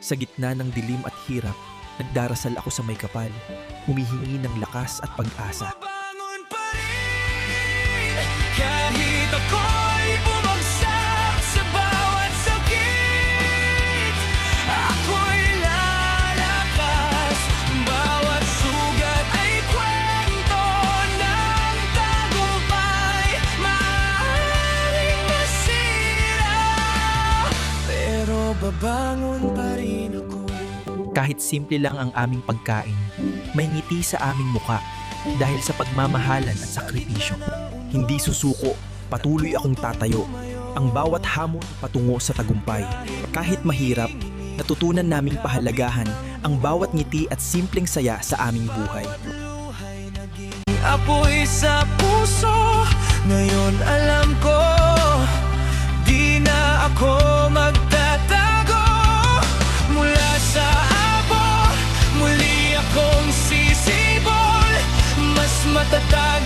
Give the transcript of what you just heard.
Sa gitna ng dilim at hirap, nagdarasal ako sa may kapal, humihingi ng lakas at pag-asa. Babangon pa rin, kahit ako'y bumagsak sa bawat sakit. Ako'y lalakas, bawat sugat ay kwento ng tagumpay. Maaaring masira, pero babangon pa rin ako. Kahit simple lang ang aming pagkain, may ngiti sa aming muka dahil sa pagmamahalan at sakripisyo. Hindi susuko, patuloy akong tatayo. Ang bawat hamon patungo sa tagumpay. Kahit mahirap, natutunan naming pahalagahan ang bawat ngiti at simpleng saya sa aming buhay. Apoy sa puso, ngayon alam ko, di na ako magtatago. Mula sa abo, muli akong sisibol, mas matatag